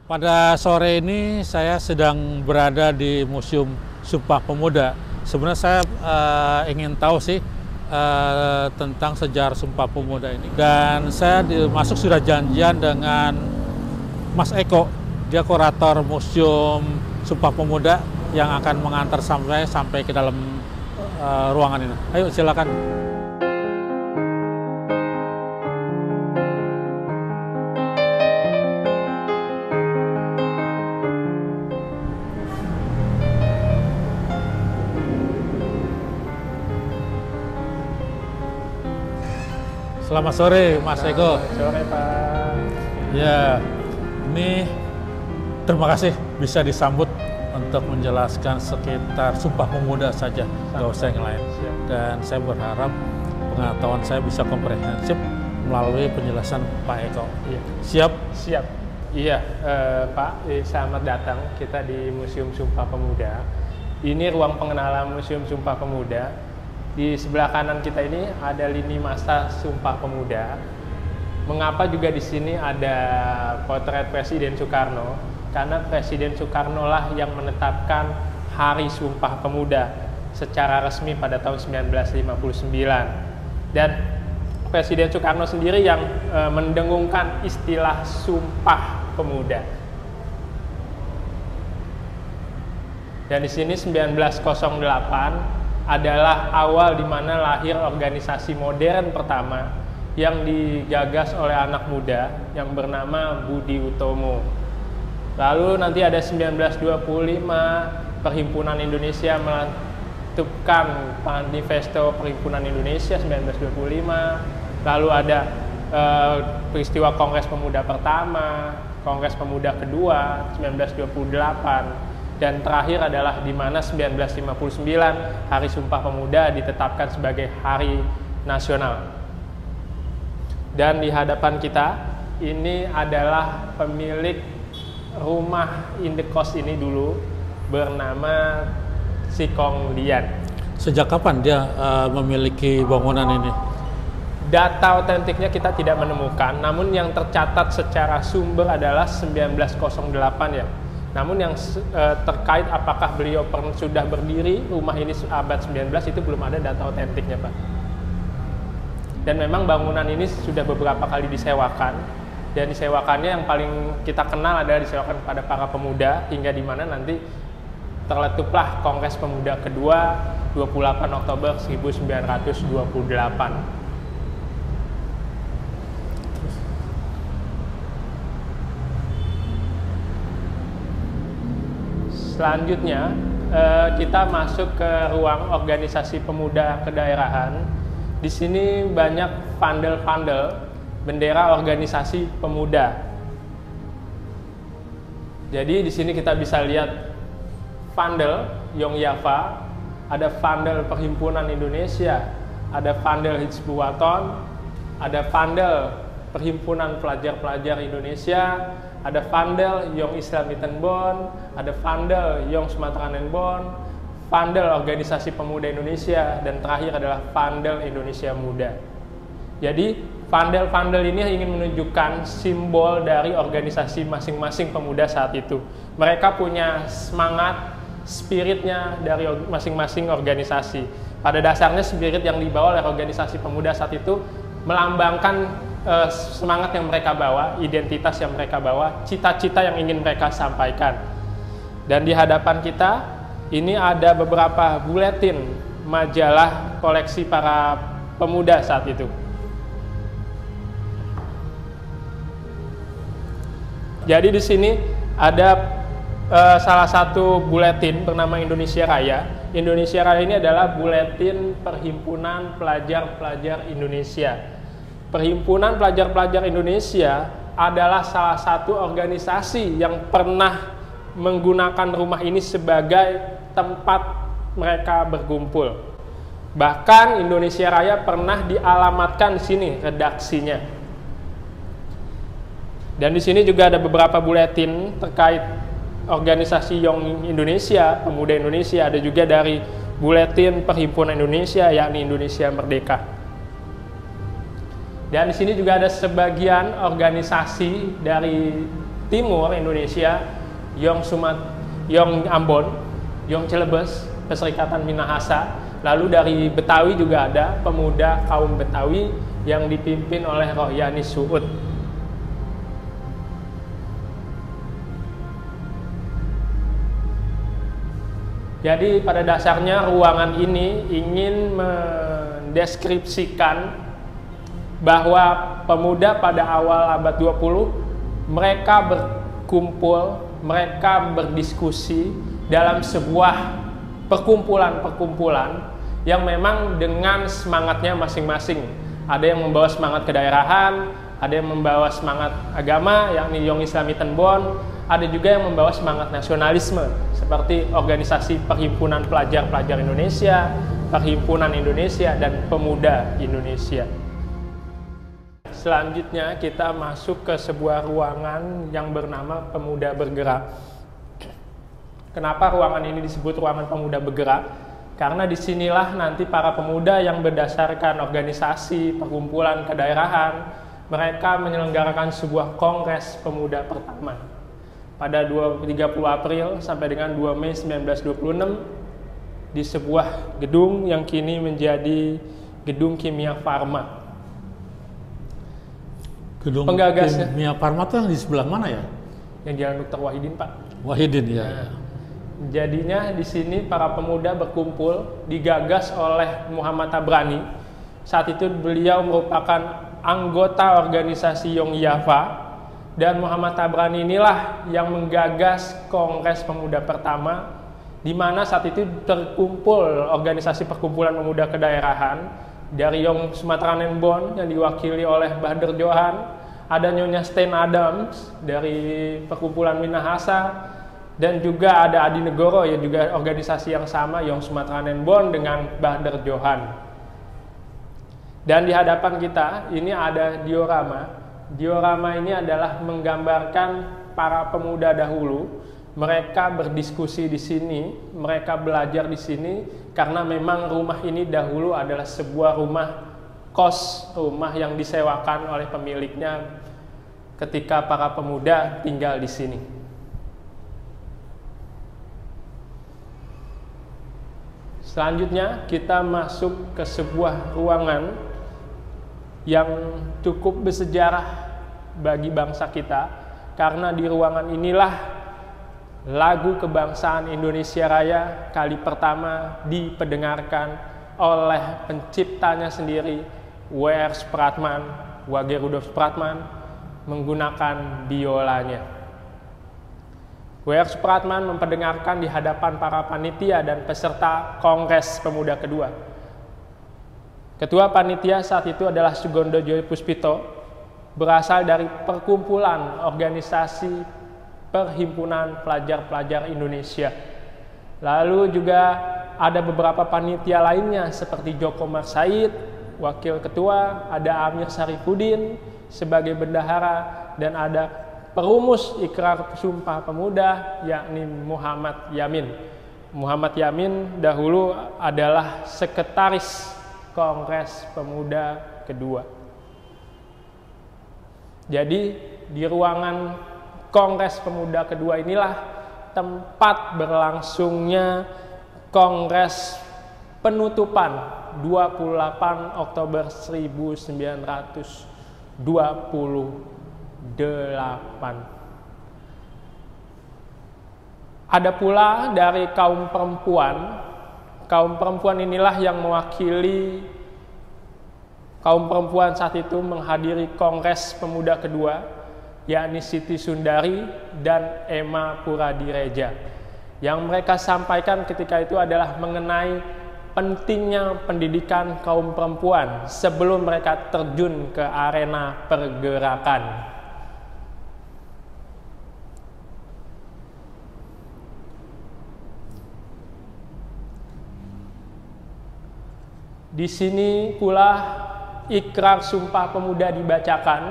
Pada sore ini saya sedang berada di Museum Sumpah Pemuda. Sebenarnya saya ingin tahu sih tentang sejarah Sumpah Pemuda ini. Dan saya masuk sudah janjian dengan Mas Eko, dia kurator Museum Sumpah Pemuda yang akan mengantar sampai ke dalam ruangan ini. Ayo silakan. Selamat sore, Mas Eko. Selamat sore, Pak. Ya, ini terima kasih bisa disambut untuk menjelaskan sekitar Sumpah Pemuda saja, nggak usah yang lain. Dan saya berharap pengetahuan saya bisa komprehensif melalui penjelasan Pak Eko. Iya. Siap? Siap. Iya, Pak, selamat datang kita di Museum Sumpah Pemuda. Ini ruang pengenalan Museum Sumpah Pemuda. Di sebelah kanan kita ini ada lini masa Sumpah Pemuda. Mengapa juga di sini ada potret Presiden Soekarno? Karena Presiden Soekarno lah yang menetapkan Hari Sumpah Pemuda secara resmi pada tahun 1959. Dan Presiden Soekarno sendiri yang mendengungkan istilah Sumpah Pemuda. Dan di sini 1908 adalah awal di mana lahir organisasi modern pertama yang digagas oleh anak muda yang bernama Budi Utomo. Lalu nanti ada 1925 Perhimpunan Indonesia menetapkan Manifesto Perhimpunan Indonesia 1925. Lalu ada peristiwa Kongres Pemuda pertama, Kongres Pemuda kedua 1928. Dan terakhir adalah di mana 1959 Hari Sumpah Pemuda ditetapkan sebagai hari nasional. Dan di hadapan kita ini adalah pemilik rumah indekos ini dulu bernama Sikong Lian. Sejak kapan dia memiliki bangunan ini? Data otentiknya kita tidak menemukan, namun yang tercatat secara sumber adalah 1908 ya. Namun yang terkait apakah beliau sudah berdiri rumah ini abad 19 itu belum ada data otentiknya, Pak. Dan memang bangunan ini sudah beberapa kali disewakan, dan disewakannya yang paling kita kenal adalah disewakan kepada para pemuda hingga di mana nanti terletuplah Kongres Pemuda kedua 28 Oktober 1928. Selanjutnya kita masuk ke ruang organisasi pemuda kedaerahan. Di sini banyak pandel-pandel bendera organisasi pemuda. Jadi di sini kita bisa lihat pandel Yogyakarta, ada pandel Perhimpunan Indonesia, ada pandel Hizbut Waton, ada pandel Perhimpunan Pelajar-Pelajar Indonesia, ada pandel Young Islam Itenbon, ada pandel Young Sumatera Nenbon, pandel Organisasi Pemuda Indonesia, dan terakhir adalah pandel Indonesia Muda. Jadi pandel-pandel ini ingin menunjukkan simbol dari organisasi masing-masing pemuda saat itu. Mereka punya semangat, spiritnya dari masing-masing organisasi. Pada dasarnya spirit yang dibawa oleh organisasi pemuda saat itu melambangkan semangat yang mereka bawa, identitas yang mereka bawa, cita-cita yang ingin mereka sampaikan. Dan di hadapan kita ini ada beberapa buletin majalah koleksi para pemuda saat itu. Jadi di sini ada salah satu buletin bernama Indonesia Raya. Indonesia Raya ini adalah buletin Perhimpunan Pelajar-Pelajar Indonesia. Perhimpunan Pelajar-Pelajar Indonesia adalah salah satu organisasi yang pernah menggunakan rumah ini sebagai tempat mereka berkumpul. Bahkan Indonesia Raya pernah dialamatkan di sini redaksinya. Dan di sini juga ada beberapa buletin terkait organisasi Young Indonesia, Pemuda Indonesia, ada juga dari buletin Perhimpunan Indonesia yakni Indonesia Merdeka. Dan di sini juga ada sebagian organisasi dari timur Indonesia, Yong Ambon, Yong Celebes, Perserikatan Minahasa. Lalu dari Betawi juga ada pemuda kaum Betawi yang dipimpin oleh Rohyani Suud. Jadi pada dasarnya ruangan ini ingin mendeskripsikan bahwa pemuda pada awal abad 20 mereka berkumpul, mereka berdiskusi dalam sebuah perkumpulan-perkumpulan yang memang dengan semangatnya masing-masing. Ada yang membawa semangat kedaerahan, ada yang membawa semangat agama, yakni Yong Islami Tenbon, ada juga yang membawa semangat nasionalisme, seperti organisasi Perhimpunan Pelajar-Pelajar Indonesia, Perhimpunan Indonesia, dan Pemuda Indonesia. Selanjutnya kita masuk ke sebuah ruangan yang bernama Pemuda Bergerak. Kenapa ruangan ini disebut ruangan Pemuda Bergerak? Karena disinilah nanti para pemuda yang berdasarkan organisasi, perkumpulan kedaerahan, mereka menyelenggarakan sebuah kongres pemuda pertama pada 30 April sampai dengan 2 Mei 1926 di sebuah gedung yang kini menjadi Gedung Kimia Farma. Gedung Penggagasnya Kimia Farma itu yang di sebelah mana ya? yang Jalan Dr. Wahidin, Pak. Wahidin ya. Nah, jadinya di sini para pemuda berkumpul, digagas oleh Muhammad Tabrani. Saat itu beliau merupakan anggota organisasi Yong Yafa, dan Muhammad Tabrani inilah yang menggagas Kongres Pemuda pertama, di mana saat itu terkumpul organisasi perkumpulan pemuda kedaerahan dari Yong Sumatera Nenbon yang diwakili oleh Bahadur Johan, ada Nyonya Stein Adams dari perkumpulan Minahasa, dan juga ada Adi Negoro yang juga organisasi yang sama Yong Sumatera Nenbon dengan Bahadur Johan. Dan di hadapan kita ini ada diorama. Diorama ini adalah menggambarkan para pemuda dahulu. Mereka berdiskusi di sini, mereka belajar di sini, karena memang rumah ini dahulu adalah sebuah rumah kos, rumah yang disewakan oleh pemiliknya ketika para pemuda tinggal di sini. Selanjutnya kita masuk ke sebuah ruangan yang cukup bersejarah bagi bangsa kita, karena di ruangan inilah lagu kebangsaan Indonesia Raya kali pertama diperdengarkan oleh penciptanya sendiri, W.R. Supratman, Wage Rudolf Supratman, menggunakan biolanya. W.R. Supratman memperdengarkan di hadapan para panitia dan peserta Kongres Pemuda kedua. Ketua panitia saat itu adalah Sugondo Joyo Puspito, berasal dari perkumpulan organisasi Perhimpunan Pelajar-Pelajar Indonesia. Lalu juga ada beberapa panitia lainnya seperti Joko Marsaid, wakil ketua, ada Amir Sarifudin sebagai bendahara, dan ada perumus Ikrar Sumpah Pemuda yakni Muhammad Yamin. Muhammad Yamin dahulu adalah sekretaris Kongres Pemuda kedua. Jadi di ruangan Kongres Pemuda kedua inilah tempat berlangsungnya Kongres penutupan 28 Oktober 1928. Ada pula dari kaum perempuan. Kaum perempuan inilah yang mewakili kaum perempuan saat itu menghadiri Kongres Pemuda kedua, yakni Siti Sundari dan Emma Puradireja. Yang mereka sampaikan ketika itu adalah mengenai pentingnya pendidikan kaum perempuan sebelum mereka terjun ke arena pergerakan. Di sini pula Ikrar Sumpah Pemuda dibacakan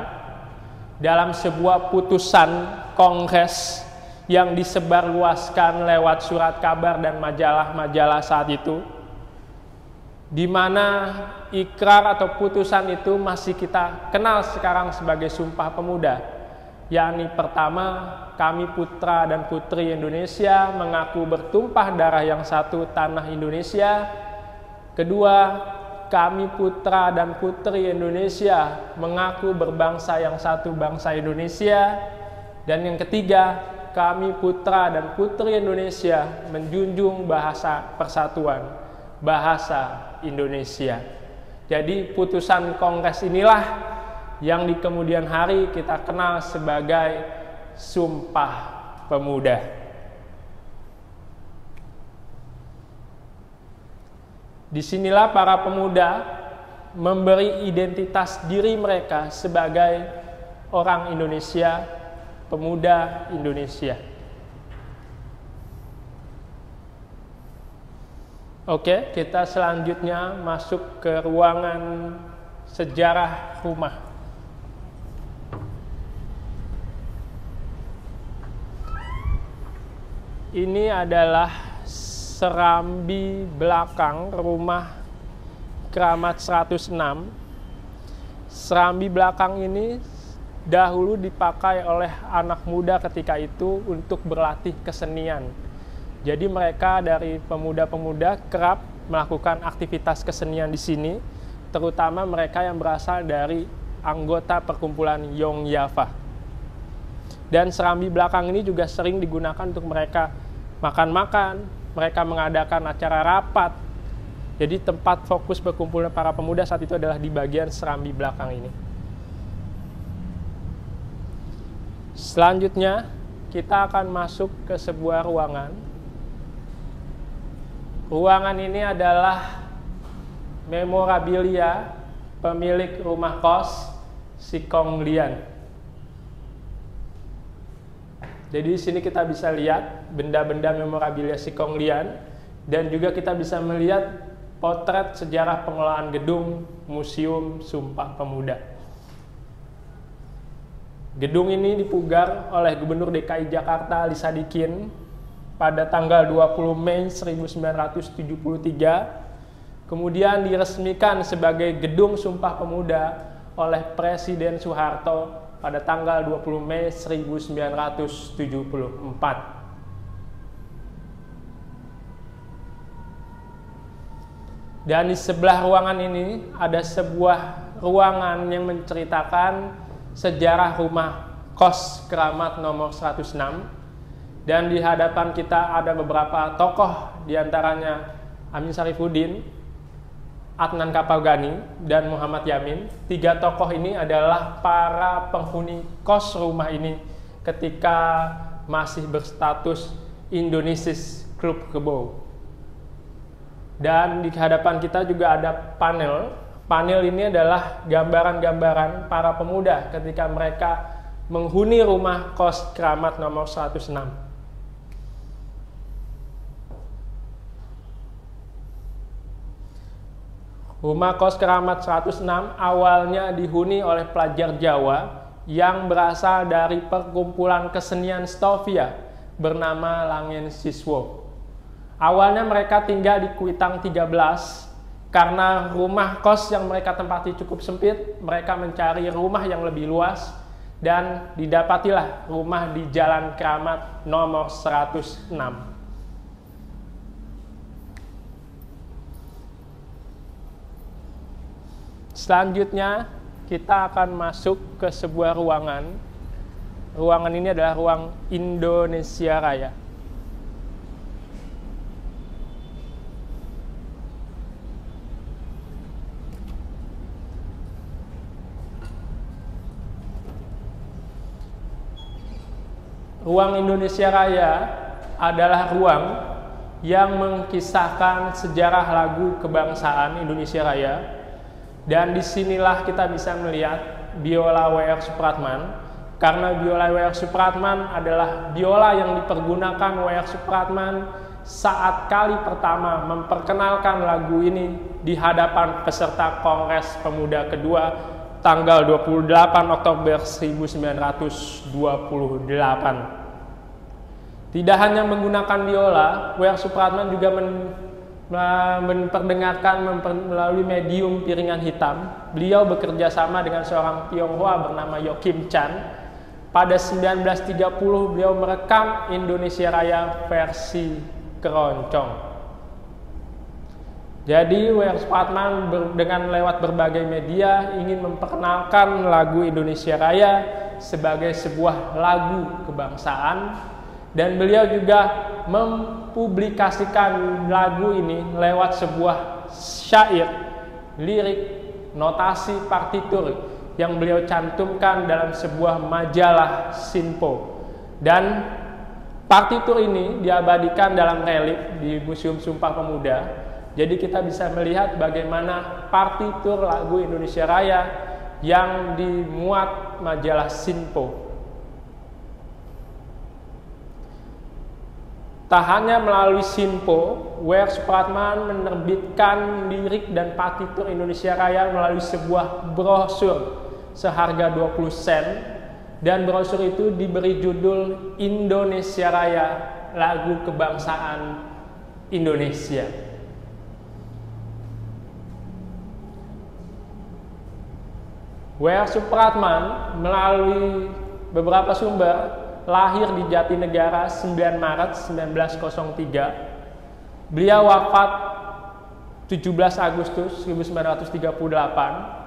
dalam sebuah putusan Kongres yang disebarluaskan lewat surat kabar dan majalah-majalah saat itu, di mana ikrar atau putusan itu masih kita kenal sekarang sebagai Sumpah Pemuda. yakni pertama, kami putra dan putri Indonesia mengaku bertumpah darah yang satu tanah Indonesia. Kedua, kami putra dan putri Indonesia mengaku berbangsa yang satu bangsa Indonesia. Dan yang ketiga, kami putra dan putri Indonesia menjunjung bahasa persatuan, bahasa Indonesia. Jadi putusan Kongres inilah yang di kemudian hari kita kenal sebagai Sumpah Pemuda. Disinilah para pemuda memberi identitas diri mereka sebagai orang Indonesia, pemuda Indonesia. Oke, kita selanjutnya masuk ke ruangan sejarah rumah. Ini adalah serambi belakang rumah Kramat 106. Serambi belakang ini dahulu dipakai oleh anak muda ketika itu untuk berlatih kesenian. Jadi mereka dari pemuda-pemuda kerap melakukan aktivitas kesenian di sini, terutama mereka yang berasal dari anggota perkumpulan Yong-Yava. Dan serambi belakang ini juga sering digunakan untuk mereka makan-makan. Mereka mengadakan acara rapat. Jadi tempat fokus berkumpulnya para pemuda saat itu adalah di bagian serambi belakang ini. Selanjutnya, kita akan masuk ke sebuah ruangan. Ruangan ini adalah memorabilia pemilik rumah kos Si Kong Lian. Jadi di sini kita bisa lihat benda-benda memorabilia Si Kong Lian, dan juga kita bisa melihat potret sejarah pengelolaan gedung Museum Sumpah Pemuda. Gedung ini dipugar oleh Gubernur DKI Jakarta Ali Sadikin pada tanggal 20 Mei 1973, kemudian diresmikan sebagai Gedung Sumpah Pemuda oleh Presiden Soeharto pada tanggal 20 Mei 1974. Dan di sebelah ruangan ini ada sebuah ruangan yang menceritakan sejarah rumah kos Kramat nomor 106. Dan di hadapan kita ada beberapa tokoh, diantaranya Amin Syarifuddin, Adnan Kapalgani, dan Muhammad Yamin. Tiga tokoh ini adalah para penghuni kos rumah ini ketika masih berstatus Indonesis Klub Kebo. Dan di hadapan kita juga ada panel. Panel ini adalah gambaran-gambaran para pemuda ketika mereka menghuni rumah kos Kramat nomor 106. Rumah kos Kramat 106 awalnya dihuni oleh pelajar Jawa yang berasal dari perkumpulan kesenian Stovia bernama Langen Siswo. Awalnya mereka tinggal di Kuitang 13, karena rumah kos yang mereka tempati cukup sempit, mereka mencari rumah yang lebih luas dan didapatilah rumah di Jalan Kramat nomor 106. Selanjutnya kita akan masuk ke sebuah ruangan. Ruangan ini adalah ruang Indonesia Raya. Ruang Indonesia Raya adalah ruang yang mengkisahkan sejarah lagu kebangsaan Indonesia Raya. Dan disinilah kita bisa melihat biola W.R. Supratman, karena biola W.R. Supratman adalah biola yang dipergunakan W.R. Supratman saat kali pertama memperkenalkan lagu ini di hadapan peserta Kongres Pemuda kedua tanggal 28 Oktober 1928. Tidak hanya menggunakan biola, W.R. Supratman juga memperdengarkan melalui medium piringan hitam. Beliau bekerja sama dengan seorang Tionghoa bernama Yo Kim Chan pada 1930 beliau merekam Indonesia Raya versi keroncong. Jadi W.R. Supratman dengan lewat berbagai media ingin memperkenalkan lagu Indonesia Raya sebagai sebuah lagu kebangsaan, dan beliau juga mempublikasikan lagu ini lewat sebuah syair, lirik, notasi partitur yang beliau cantumkan dalam sebuah majalah Sinpo. Dan partitur ini diabadikan dalam relief di Museum Sumpah Pemuda. Jadi kita bisa melihat bagaimana partitur lagu Indonesia Raya yang dimuat majalah Sinpo. Tak hanya melalui Sinpo, W.R. Supratman menerbitkan lirik dan partitur Indonesia Raya melalui sebuah brosur seharga 20 sen, dan brosur itu diberi judul Indonesia Raya, lagu kebangsaan Indonesia. W.R. Supratman melalui beberapa sumber lahir di Jatinegara 9 Maret 1903. Beliau wafat 17 Agustus 1938.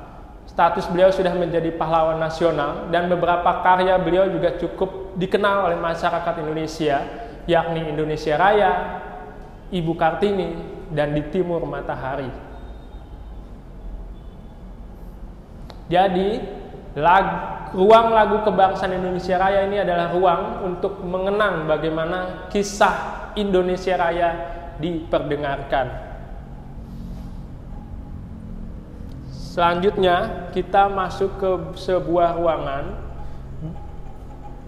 Status beliau sudah menjadi pahlawan nasional, dan beberapa karya beliau juga cukup dikenal oleh masyarakat Indonesia, yakni Indonesia Raya, Ibu Kartini, dan Di Timur Matahari. Jadi, ruang lagu kebangsaan Indonesia Raya ini adalah ruang untuk mengenang bagaimana kisah Indonesia Raya diperdengarkan. Selanjutnya, kita masuk ke sebuah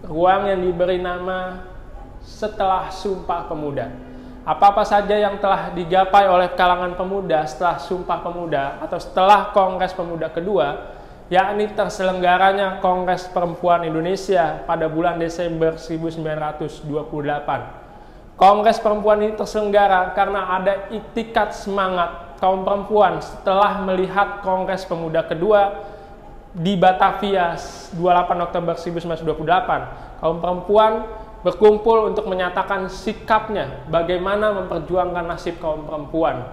ruang yang diberi nama Setelah Sumpah Pemuda. Apa-apa saja yang telah digapai oleh kalangan pemuda setelah Sumpah Pemuda atau setelah Kongres Pemuda kedua, yakni terselenggaranya Kongres Perempuan Indonesia pada bulan Desember 1928. Kongres Perempuan ini terselenggara karena ada iktikat semangat kaum perempuan setelah melihat Kongres Pemuda kedua di Batavia 28 Oktober 1928. Kaum perempuan berkumpul untuk menyatakan sikapnya bagaimana memperjuangkan nasib kaum perempuan.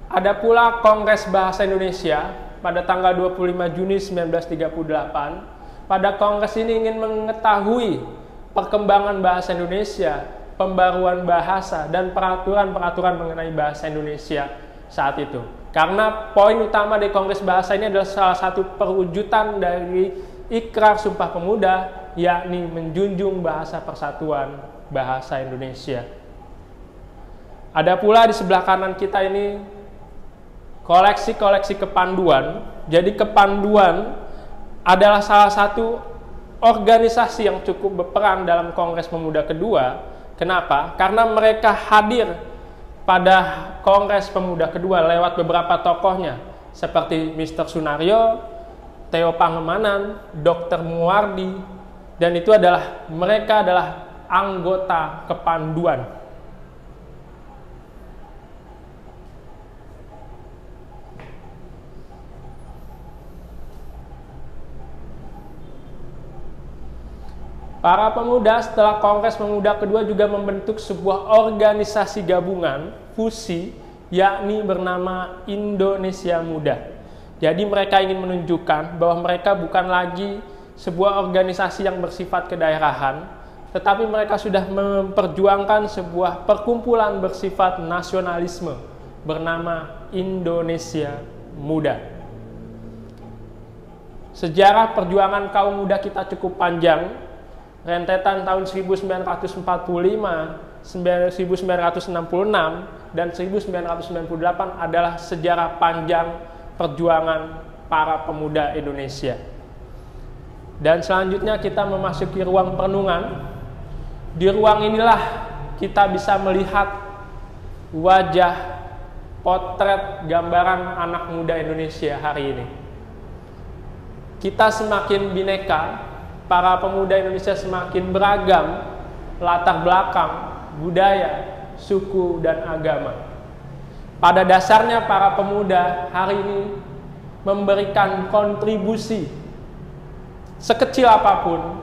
Ada pula Kongres Bahasa Indonesia pada tanggal 25 Juni 1938. Pada kongres ini ingin mengetahui perkembangan bahasa Indonesia, pembaruan bahasa, dan peraturan-peraturan mengenai bahasa Indonesia saat itu. Karena poin utama dari Kongres Bahasa ini adalah salah satu perwujudan dari Ikrar Sumpah Pemuda, yakni menjunjung bahasa persatuan bahasa Indonesia. Ada pula di sebelah kanan kita ini koleksi-koleksi kepanduan. Jadi kepanduan adalah salah satu organisasi yang cukup berperan dalam Kongres Pemuda kedua. Kenapa? Karena mereka hadir pada Kongres Pemuda kedua lewat beberapa tokohnya seperti Mr. Sunaryo, Theo Pangemanan, Dr. Muwardi, dan itu adalah mereka adalah anggota kepanduan. Para pemuda setelah Kongres Pemuda kedua juga membentuk sebuah organisasi gabungan, fusi, yakni bernama Indonesia Muda. Jadi mereka ingin menunjukkan bahwa mereka bukan lagi sebuah organisasi yang bersifat kedaerahan, tetapi mereka sudah memperjuangkan sebuah perkumpulan bersifat nasionalisme bernama Indonesia Muda. Sejarah perjuangan kaum muda kita cukup panjang. Rentetan tahun 1945, 1966, dan 1998 adalah sejarah panjang perjuangan para pemuda Indonesia. Dan selanjutnya kita memasuki ruang perenungan. Di ruang inilah kita bisa melihat wajah potret gambaran anak muda Indonesia hari ini. Kita semakin bineka, para pemuda Indonesia semakin beragam latar belakang, budaya, suku, dan agama. Pada dasarnya para pemuda hari ini memberikan kontribusi sekecil apapun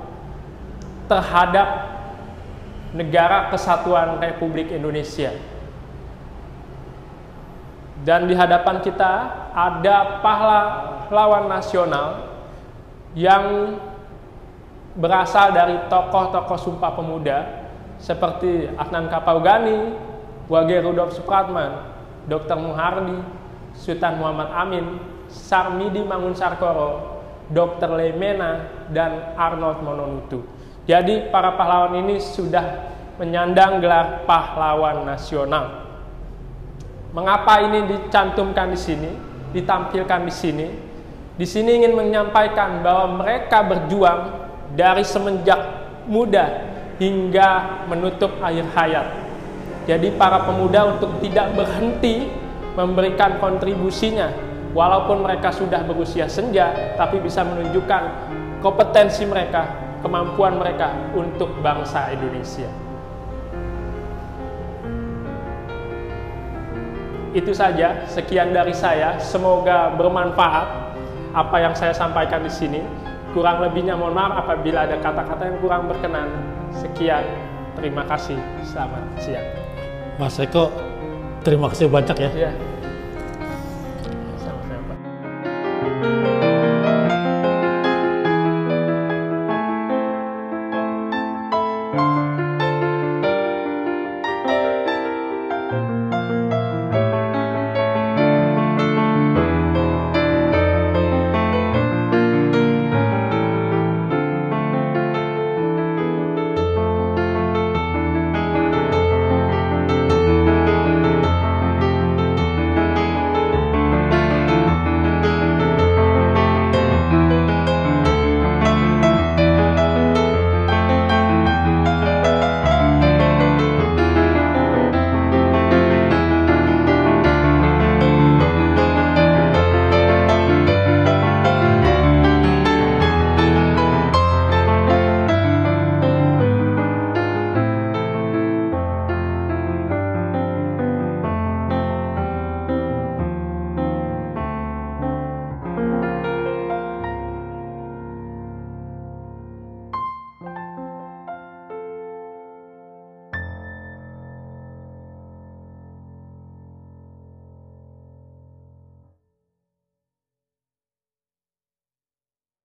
terhadap negara kesatuan Republik Indonesia. Dan di hadapan kita ada pahlawan nasional yang berasal dari tokoh-tokoh Sumpah Pemuda seperti Adnan Kapaugani, Wage Rudolf Supratman, Dr. Muhardi, Sultan Muhammad Amin, Sarmidi Mangunsarkoro, Dr. Lemena, dan Arnold Mononutu. Jadi para pahlawan ini sudah menyandang gelar pahlawan nasional. Mengapa ini dicantumkan di sini, ditampilkan di sini? Di sini ingin menyampaikan bahwa mereka berjuang dari semenjak muda hingga menutup akhir hayat. Jadi para pemuda untuk tidak berhenti memberikan kontribusinya, walaupun mereka sudah berusia senja, tapi bisa menunjukkan kompetensi mereka, kemampuan mereka untuk bangsa Indonesia. Itu saja, sekian dari saya. Semoga bermanfaat apa yang saya sampaikan di sini. Kurang lebihnya mohon maaf apabila ada kata-kata yang kurang berkenan. Sekian, terima kasih. Selamat siang. Mas Eko, terima kasih banyak ya. Ya.